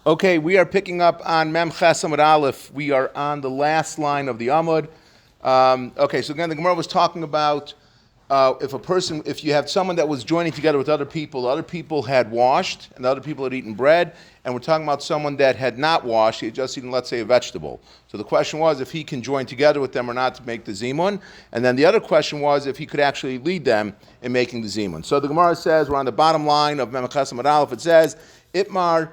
Okay, we are picking up on Mem Ches Amud Aleph. We are on the last line of the Amud. So again, the Gemara was talking about if you have someone that was joining together with other people had washed, and the other people had eaten bread, and we're talking about someone that had not washed, he had just eaten, let's say, a vegetable. So the question was if he can join together with them or not to make the zimun, and then the other question was if he could actually lead them in making the zimun. So the Gemara says, we're on the bottom line of Mem Ches Amud Aleph, it says, Itmar,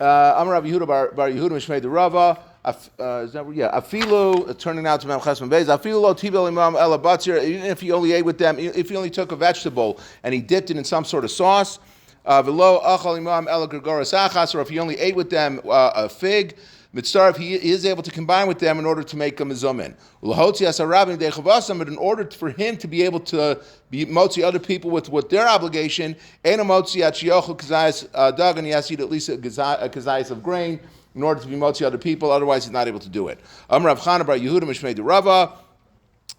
Amar Rav Yehuda bar Yehuda Mishmei de Rava. Afilu, turning now to Mem Ches Beis. Afilu lo tibel imam ela batzir. Even if he only ate with them, if he only took a vegetable and he dipped it in some sort of sauce, velo achal imam ela gergoras achas. Or if he only ate with them a fig, mitzaref, he is able to combine with them in order to make a mezumin. Ulahotzi asarabim dechavasam, but in order for him to be able to be motzi other people with their obligation, ena motzi at shiochel kazayas dagan, he has to eat at least a kazayas of grain in order to be motzi other people. Otherwise, he's not able to do it. Amar Rav Chana bar Yehuda Mishmei de Rava.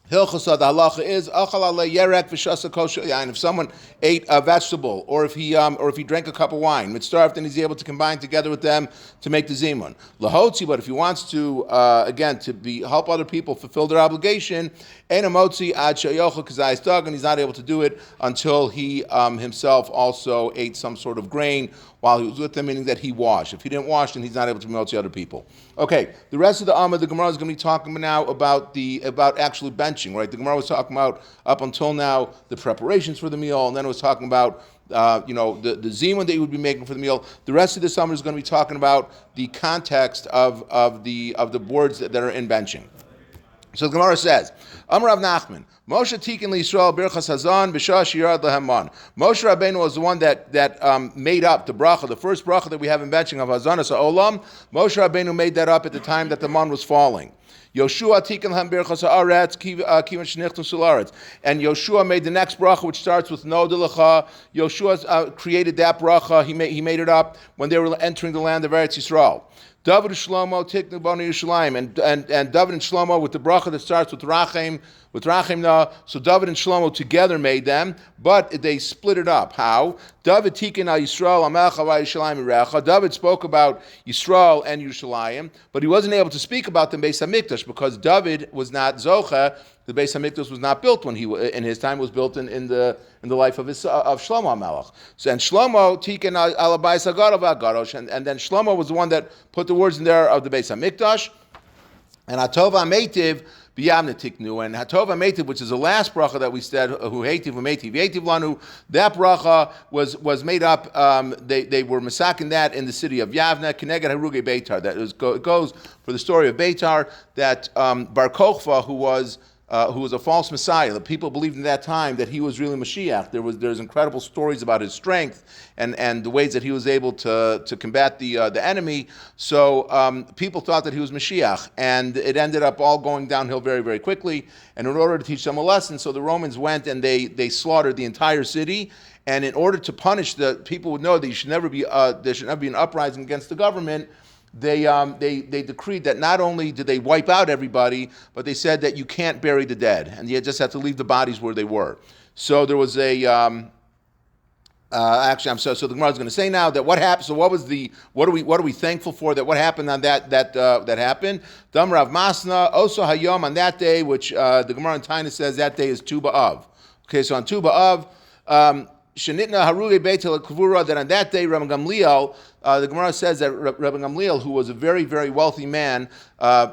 Hilchasa, the halacha is achal ale yerek v'shasa kol shel yain. If someone ate a vegetable, or if he drank a cup of wine, mitzaref, then he's able to combine together with them to make the zimun. Lahotzi, but if he wants to help other people fulfill their obligation, ein amotzi ad sheyochel kazayis dag, and he's not able to do it until he himself also ate some sort of grain while he was with them, meaning that he washed. If he didn't wash, then he's not able to motzi other people. Okay, the rest of the Amud, the Gemara is going to be talking now about actually benching, right? The Gemara was talking about, up until now, the preparations for the meal, and then it was talking about the zimun that you would be making for the meal. The rest of the Amud is going to be talking about the context of the boards that are in benching. So the Gemara says, Amar Rav Nachman, Moshe Tikin LiYisrael Berachos Hazan B'Shah Shirad Lehaman. Moshe Rabbeinu was the one that made up the bracha, the first bracha that we have in benching of Hazanas Ha'olam. Moshe Rabbeinu made that up at the time that the man was falling. Yoshua Tikin Lahem Berachos Ha'aretz Kivan Shenichtum Sularetz. And Yoshua made the next bracha, which starts with No Delecha. Yoshua created that bracha. He made it up when they were entering the land of Eretz Yisrael. David and Shlomo tiknu banu Yerushalayim, and David and Shlomo with the bracha that starts with Rachim na. So David and Shlomo together made them, but they split it up. How? David tikin al Yisrael amelcha v'Yerushalayim irecha. David spoke about Yisrael and Yerushalayim, but he wasn't able to speak about the Beis Hamikdash because David was not zocha. The Beis Hamikdash was not built when in his time. It was built in the life of Shlomo HaMelech. So, and Shlomo tiken al Beis Hagadav v'Hagadosh, and then Shlomo was the one that put the words in there of the Beis Hamikdash. And Hatov HaMeitiv b'Yavne tiknu, and Hatov HaMeitiv, which is the last bracha that we said, who heitiv v'meitiv yeitiv lanu, that bracha was made up. They were masakin that in the city of Yavne, Keneged Haruge Beitar. It goes for the story of Beitar that Bar Kochva, who was a false Messiah. The people believed in that time that he was really Mashiach. There's incredible stories about his strength and the ways that he was able to combat the enemy. So people thought that he was Mashiach, and it ended up all going downhill very, very quickly. And in order to teach them a lesson, so the Romans went and they slaughtered the entire city. And in order to punish the people, would know that there should never be an uprising against the government. They decreed that not only did they wipe out everybody, but they said that you can't bury the dead, and you just have to leave the bodies where they were. So there was a so the Gemara is going to say now that what happened. So what are we thankful for that? What happened on that happened? Dam Rav Masna Oso Hayom, on that day, which the Gemara in Taina says that day is Tu B'Av. Okay, so on Tu B'Av. Shenitna Haruge Beitel Kvura, that on that day Rabbi Gamliel, the Gemara says that Rabbi Gamliel, who was a very, very wealthy man,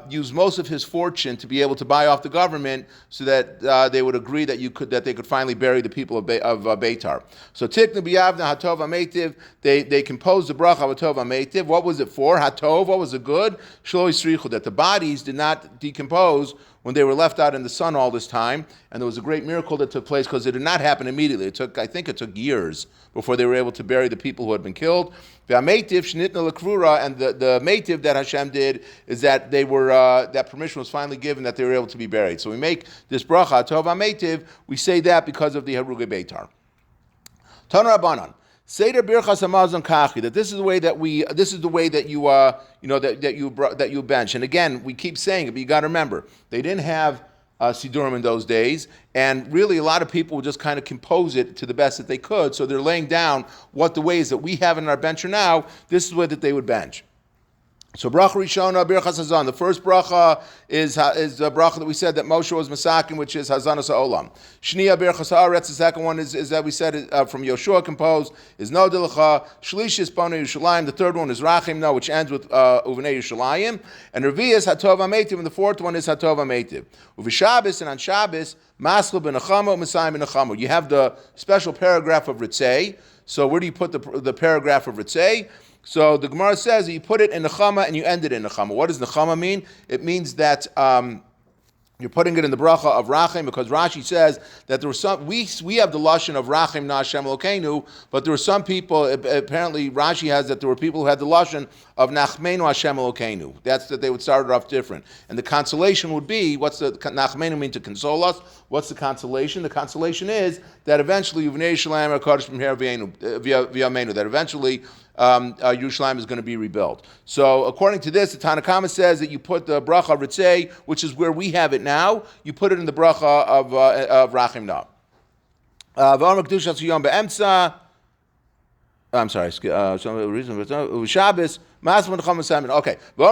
used most of his fortune to be able to buy off the government so that they would agree that they could finally bury the people of Beitar. So Tikna B'Yavna Hatov HaMeitiv, they composed the bracha of Hatov HaMeitiv. What was it for? Hatov, what was it good? Shlo Yisrichu, that the bodies did not decompose when they were left out in the sun all this time. And there was a great miracle that took place because it did not happen immediately. I think it took years before they were able to bury the people who had been killed. And the meitiv that Hashem did is that they were that permission was finally given that they were able to be buried. So we make this bracha tov meitiv. We say that because of the Haruge Beitar. Tana Rabbanan. Seder Birchas Hamazon Kachi, that this is the way that you bench. And again, we keep saying it, but you got to remember, they didn't have Sidurim in those days, and really a lot of people would just kind of compose it to the best that they could, so they're laying down what the ways that we have in our bencher now, this is the way that they would bench. So bracha rishona birchas hazan. The first bracha is the bracha that we said that Moshe was masakin, which is hazanas ha'olam. Shniya birchas haaretz. The second one is that we said from Yoshua composed is no dilacha. Shlish is bnei Yerushalayim. The third one is rachim no, which ends with uvnei Yerushalayim. And Revi is hatov hametiv, and the fourth one is hatov hametiv. Uvishabbos, and on Shabbos maschil ben nechama, Messiah ben nechama. You have the special paragraph of ritzei. So where do you put the paragraph of ritzei? So the Gemara says that you put it in Nechama and you end it in Nechama. What does Nechama mean? It means that you're putting it in the bracha of Rachim, because Rashi says that there were some, we have the lashon of Rachim na Hashem Elokeinu, but there were some people, apparently Rashi has that there were people who had the lashon of Nachmenu Hashem Elokeinu. That's that they would start it off different. And the consolation would be, what's the Nachmenu mean, to console us? What's the consolation? The consolation is that eventually Yuvnei Yerushalayim HaKadosh from here v'yameinu, that eventually Yerushalayim is going to be rebuilt. So according to this, the Tanakama says that you put the bracha of Ritzei, which is where we have it now, you put it in the bracha of Rachim Na. V'amar Kedusha Tziyom be'emtza. I'm sorry. Some reason. Shabbos. Okay. And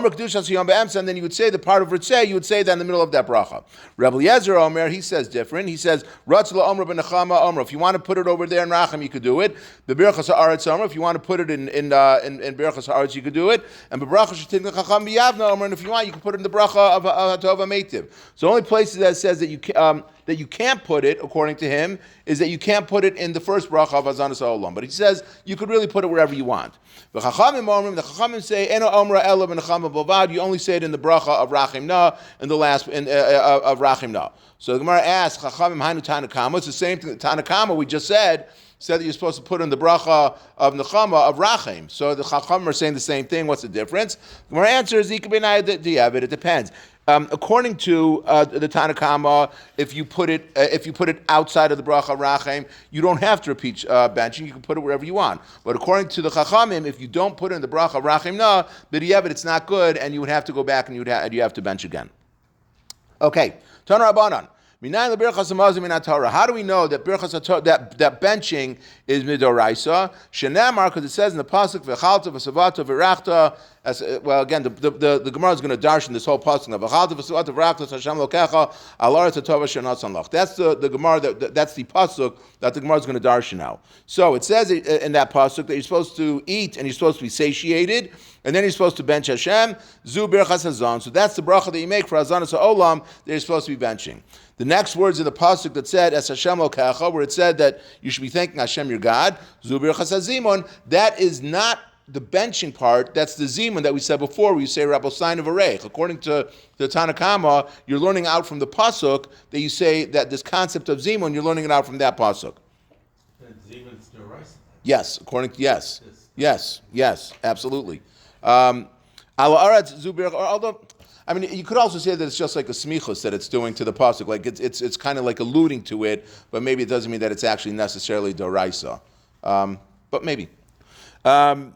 then you would say the part of Ritzei, you would say that in the middle of that bracha. Rebbe Yezer Omer, he says different. He says, Ratz la'omer b'nechama omer. If you want to put it over there in Racham, you could do it. The Berachos ha'aretz omer. If you want to put it in Berachos ha'aretz, you could do it. And Berachos shetin chacham b'yavna omer. And if you want, you can put it in the bracha of Hatov HaMeitiv. So the only places that says that you can't put it, according to him, is that you can't put it in the first bracha of Hazanas Ha'olam. But he says you could really put it wherever you want. The Chachamim say, Eno Omra Ela B'Nechama Bovad. You only say it in the bracha of Rachim Na, in the last of Rachim Na. So the Gemara asks, Chachamim Hainu Tanakama. It's the same thing. Tanakama we just said that you're supposed to put in the bracha of Nechama of Rachim. So the Chachamim are saying the same thing. What's the difference? The Gemara answers, do you have it? It depends. According to the Tanakama, if you put it outside of the bracha Rachim, you don't have to repeat benching. You can put it wherever you want. But according to the Chachamim, if you don't put it in the bracha Rachim Na, it's not good, and you would have to go back and you have to bench again. Okay, Tana Rabbanan. How do we know that that benching is midoraisa? Shenamar, because it says in the pasuk v'chalta v'savata v'rachta. Well, again, the Gemara is going to darshan this whole pasuk of v'chalta v'savata v'rachta Hashem lokecha al aretz hatova shenatzon lach. That's the Gemara that's the pasuk that the Gemara is going to darshan now. So it says in that pasuk that you're supposed to eat and you're supposed to be satiated, and then you're supposed to bench Hashem. Zu birchas hazan. So that's the bracha that you make for hazanas ha'olam that you're supposed to be benching. The next words in the pasuk that said "Es Hashem Lokecha," where it said that you should be thanking Hashem your God, Zubir Chasazimon. That is not the benching part. That's the zimun that we said before, where you say Rabbi Sign of Areich. According to the Tanakama, you're learning out from the pasuk that you say that this concept of zimun, you're learning it out from that pasuk. Zimun's deraisa. Yes, according to yes, absolutely. Ala Aretz Zubir. Although, I mean, you could also say that it's just like a smichus that it's doing to the pasuk, like it's kind of like alluding to it, but maybe it doesn't mean that it's actually necessarily doraisa. But maybe. Ala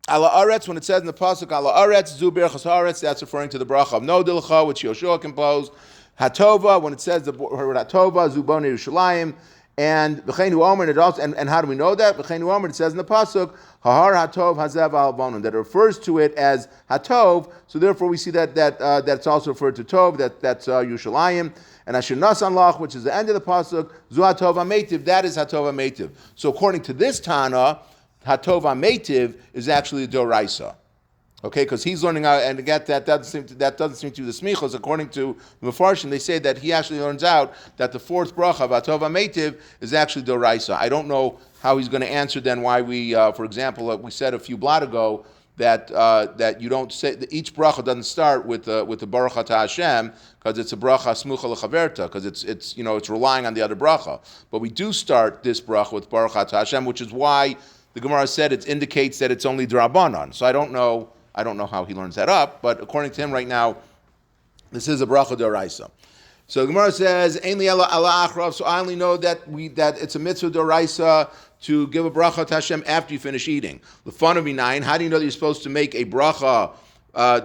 aretz, when it says in the pasuk ala aretz zubir chas aretz, that's referring to the bracha of no dilcha, which Yoshua composed. Hatova, when it says the word hatova zubon Yerushalayim. And v'cheinu omer, and how do we know that? V'cheinu omer, it says in the pasuk, hahar hatov hazev al bonon, that it refers to it as hatov. So therefore, we see that it's also referred to tov. That's Yerushalayim. And asher nasan lach, which is the end of the pasuk, zu hatov hametiv. That is hatov hametiv. So according to this Tana, hatov hametiv is actually the doraisa. Okay, because he's learning out, and again, that doesn't seem to be the smichos. According to the Mefarshim, they say that he actually learns out that the fourth bracha of Atov HaMeitiv is actually doraisa. I don't know how he's going to answer then why we, for example, we said a few blot ago that you don't say that each bracha doesn't start with the Baruch Atah Hashem, because it's a bracha smucha lechaverta, because it's relying on the other bracha. But we do start this bracha with Baruch Atah Hashem, which is why the Gemara said it indicates that it's only drabanan. So I don't know how he learns that up, but according to him right now, this is a bracha d'oraisa. So the Gemara says, "Ein li ela ala achrav." So I only know that it's a mitzvah d'oraisa to give a bracha to Hashem after you finish eating. The fun of minayin. How do you know that you're supposed to make a bracha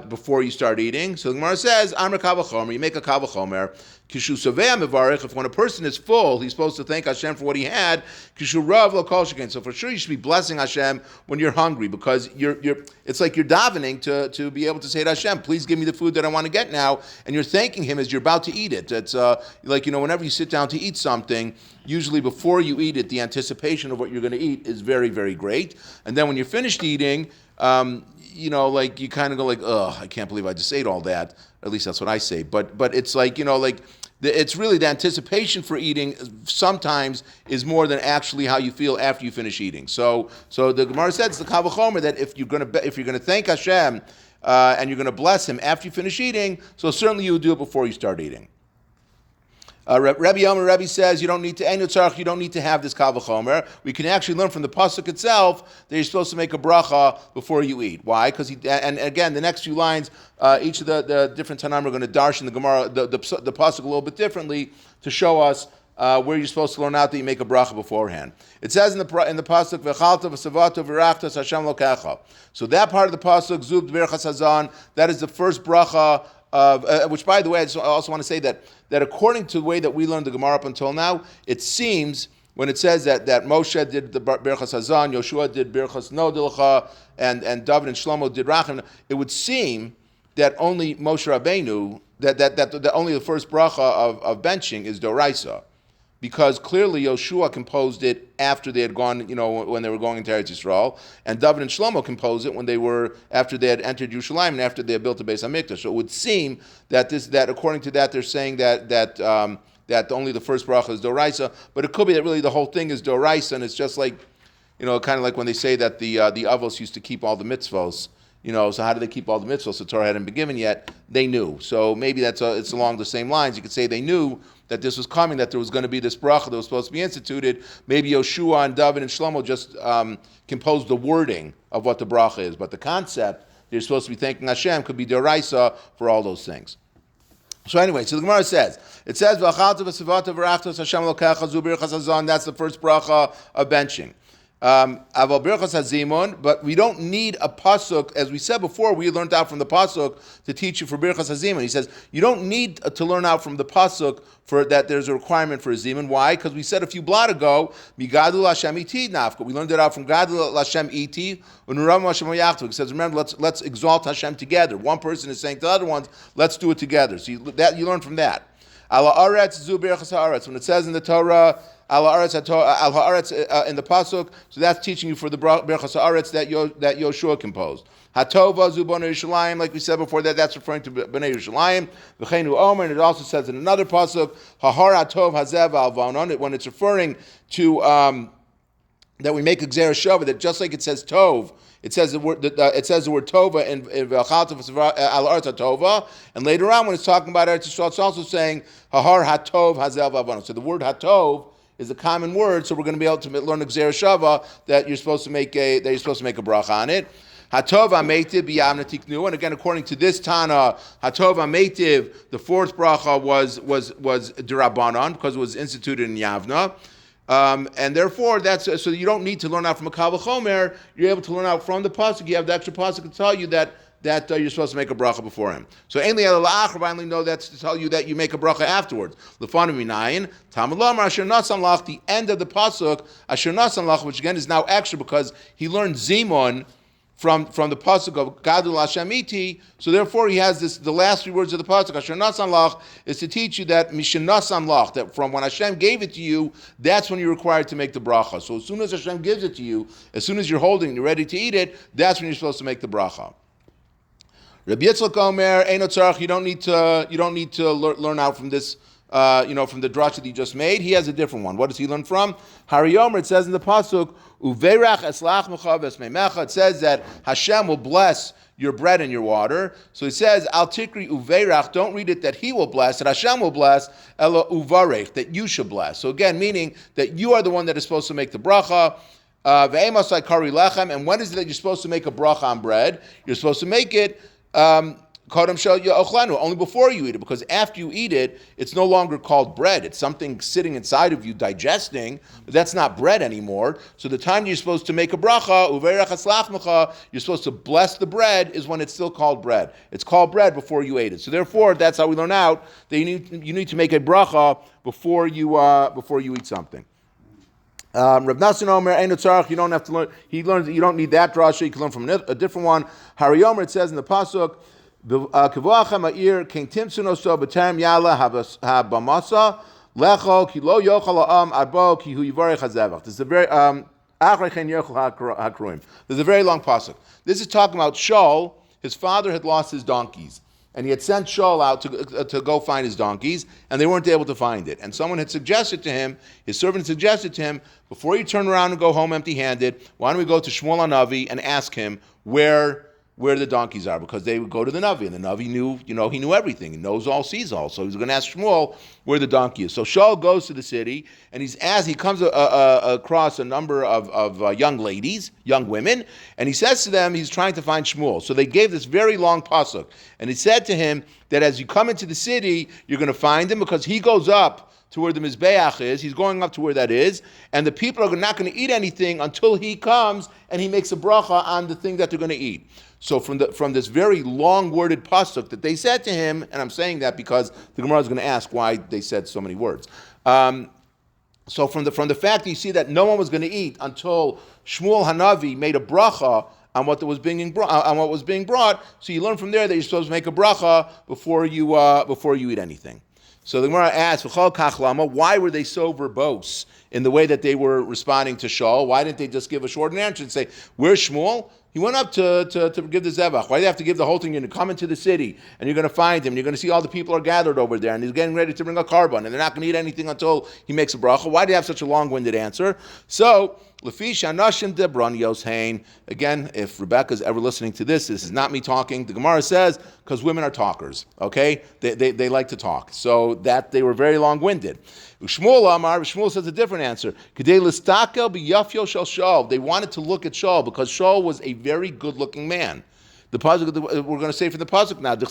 before you start eating. So the Gemara says, Amr Kavachomer, you make a Kavachomer. Kishu Sovea Mevarich, if when a person is full, he's supposed to thank Hashem for what he had. Kishu Rav Lo Kol Shekain. So for sure you should be blessing Hashem when you're hungry, because it's like you're davening to be able to say to Hashem, please give me the food that I want to get now, and you're thanking Him as you're about to eat it. It's like, whenever you sit down to eat something, usually before you eat it, the anticipation of what you're going to eat is very, very great. And then when you're finished eating, like you kind of go like, ugh, I can't believe I just ate all that. At least that's what I say. But it's like, it's really the anticipation for eating sometimes is more than actually how you feel after you finish eating. So the Gemara says, the Kavachomer, that if you're gonna thank Hashem and you're gonna bless Him after you finish eating, so certainly you would do it before you start eating. Rebbe says you don't need to have this Kal V'chomer. We can actually learn from the pasuk itself that you're supposed to make a bracha before you eat. Why? Because and again, the next few lines, each of the different Tanaim are going to darshan the Gemara, the pasuk a little bit differently to show us where you're supposed to learn out that you make a bracha beforehand. It says in the pasuk v'chalta v'savato v'rachtas Hashem lokecha. So that part of the pasuk zub berachos hazan, that is the first bracha. Which, by the way, I also want to say that according to the way that we learned the Gemara up until now, it seems when it says that Moshe did the Berachos Hazan, Yoshua did Berachos Nodilcha, and David and Shlomo did Racham, it would seem that only Moshe Rabbeinu, that only the first bracha of benching is Doraisa. Because clearly Yoshua composed it after they had gone, when they were going into Eretz Yisrael, and David and Shlomo composed it after they had entered Yerushalayim and after they had built the Beis HaMikdash. So it would seem that according to that, they're saying that only the first bracha is Doraisa, but it could be that really the whole thing is Doraisa, and it's just like, kind of like when they say that the Avos used to keep all the mitzvos. So how do they keep all the mitzvahs? The Torah hadn't been given yet. They knew. So maybe it's along the same lines. You could say they knew that this was coming, that there was going to be this bracha that was supposed to be instituted. Maybe Yoshua and David and Shlomo just composed the wording of what the bracha is. But the concept, you're supposed to be thanking Hashem, could be deraisa for all those things. So anyway, the Gemara says, that's the first bracha of benching. But we don't need a pasuk, as we said before. We learned out from the pasuk to teach you for Berachos Hazimun. He says you don't need to learn out from the pasuk for that. There's a requirement for a zimun. Why? Because we said a few blot ago, Migadul Hashem iti nafka. We learned it out from Gadul Hashem iti unuram Hashem yachtu. He says, remember, let's exalt Hashem together. One person is saying to the other ones, let's do it together. So you learn from that. Ala aretz zu Berachos haaretz. When it says in the Torah, Al haaretz in the pasuk, so that's teaching you for the Berachos haaretz that Yoshua composed. Hatova zu Bnei Yerushalayim, like we said before, that's referring to Bnei Yerushalayim. V'cheinu Omer, and it also says in another pasuk, Hahar hatov hazev al vanon, when it's referring to that we make a gzera shava, that just like it says tov, it says the word tova in V'chalta al aretz hatova, and later on when it's talking about Eretz Yisrael, it's also saying Hahar hatov hazev al vanon. So the word hatov is a common word, so we're going to be able to learn a gzera shava that you're supposed to make a bracha on it. Hatov ametiv b'yamna tiknu, and again, according to this Tana, Hatov ametiv, the fourth bracha was derabanan because it was instituted in Yavna, and therefore so you don't need to learn out from a Kal V'chomer. You're able to learn out from the pasuk. You have the extra pasuk to tell you that you're supposed to make a bracha before him. So ainly I only know that's to tell you that you make a bracha afterwards. L'fanu minayin tamalam asher nasan lach, the end of the pasuk asher nasan lach, which again is now extra because he learned zimun from the pasuk of Gadol Hashem iti. So therefore he has the last three words of the pasuk asher nasan lach is to teach you that mishen nasan lach, that from when Hashem gave it to you, that's when you're required to make the bracha. So as soon as Hashem gives it to you, as soon as you're holding it, you're ready to eat it, that's when you're supposed to make the bracha. Rabbi Yitzchak Omer, Eino Tzarach, you don't need to learn out from this, from the drasha that he just made. He has a different one. What does he learn from? Hari Omer, it says in the pasuk, Uveirach eslach mecha v'esmeimecha. It says that Hashem will bless your bread and your water. So he says, Al tikri uveirach, don't read it that he will bless, that Hashem will bless, ela uvarech, that you should bless. So again, meaning that you are the one that is supposed to make the bracha. And when is it that you're supposed to make a bracha on bread? You're supposed to make it only before you eat it, because after you eat it, it's no longer called bread. It's something sitting inside of you digesting, but that's not bread anymore. So the time you're supposed to make a bracha, you're supposed to bless the bread, is when it's still called bread. It's called bread before you ate it. So therefore, that's how we learn out that you need to make a bracha before you eat something. Rav Nassan Omer, Eino Tzarech, you don't have to learn. He learns that you don't need that drasha. You can learn from a different one. Hari Omer, it says in the pasuk, "Kivuachem ha'ir king timsun oso b'terem yala habamasa lecho ki lo yochal ha'am arbo ki hu yivarech hazevach." This is a very There's a very long pasuk. This is talking about Shaul. His father had lost his donkeys, and he had sent Shaul out to go find his donkeys, and they weren't able to find it. And someone had suggested to him, his servant suggested to him, before you turn around and go home empty-handed, why don't we go to Shmuel HaNavi and ask him where the donkeys are? Because they would go to the Navi, and the Navi knew, he knew everything. He knows all, sees all. So he was going to ask Shmuel where the donkey is. So Shaul goes to the city, and he comes across a number of young ladies, young women, and he says to them, he's trying to find Shmuel. So they gave this very long pasuk, and he said to him that as you come into the city, you're going to find him, because he goes up to where the Mizbeach is. He's going up to where that is, and the people are not going to eat anything until he comes and he makes a bracha on the thing that they're going to eat. So from this very long-worded pasuk that they said to him, and I'm saying that because the Gemara is going to ask why they said so many words. So from the fact that you see that no one was going to eat until Shmuel HaNavi made a bracha on what was being brought, so you learn from there that you're supposed to make a bracha before you eat anything. So the Gemara asks, "V'chol kach lama," why were they so verbose in the way that they were responding to Shaul? Why didn't they just give a short answer and say, "Where's Shmuel? He went up to give the zevach." Why do they have to give the whole thing? You're going to come into the city, and you're going to find him, and you're going to see all the people are gathered over there, and he's getting ready to bring a carbon, and they're not going to eat anything until he makes a bracha. Why do you have such a long-winded answer? So, Lefish Anashim Debron Yoshain. Again, if Rebecca's ever listening to this is not me talking. The Gemara says, because women are talkers, okay? They like to talk. So that they were very long-winded. Shmuel says a different answer. They wanted to look at Shaul because Shaul was a very good-looking man. The pasuk we're going to say from the pasuk now, that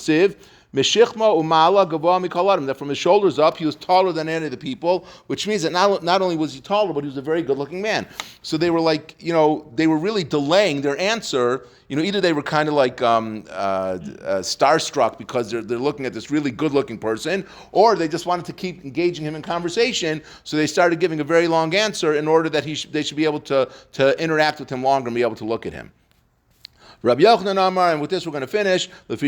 from his shoulders up, he was taller than any of the people, which means that not only was he taller, but he was a very good-looking man. So they were like, they were really delaying their answer. Either they were kind of like starstruck because they're looking at this really good-looking person, or they just wanted to keep engaging him in conversation, so they started giving a very long answer in order that they should be able to interact with him longer and be able to look at him. Rabbi Yochanan Amar, and with this we're going to finish. That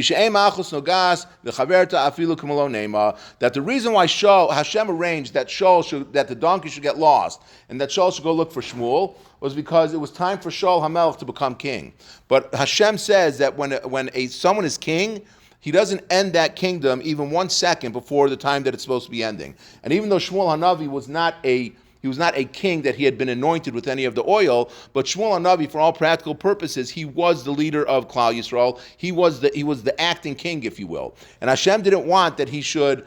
the reason why Hashem arranged that the donkey should get lost and that Shaul should go look for Shmuel was because it was time for Shaul HaMelech to become king. But Hashem says that when someone is king, he doesn't end that kingdom even 1 second before the time that it's supposed to be ending. And even though Shmuel HaNavi was not a king that he had been anointed with any of the oil, but Shmuel HaNavi, for all practical purposes, he was the leader of Klal Yisrael. He was the acting king, if you will. And Hashem didn't want that he should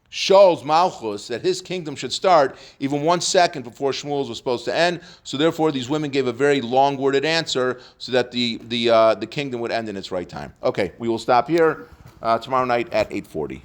Shaul's Malchus, that his kingdom should start even 1 second before Shmuel's was supposed to end. So therefore, these women gave a very long-worded answer so that the kingdom would end in its right time. Okay, we will stop here tomorrow night at 8:40.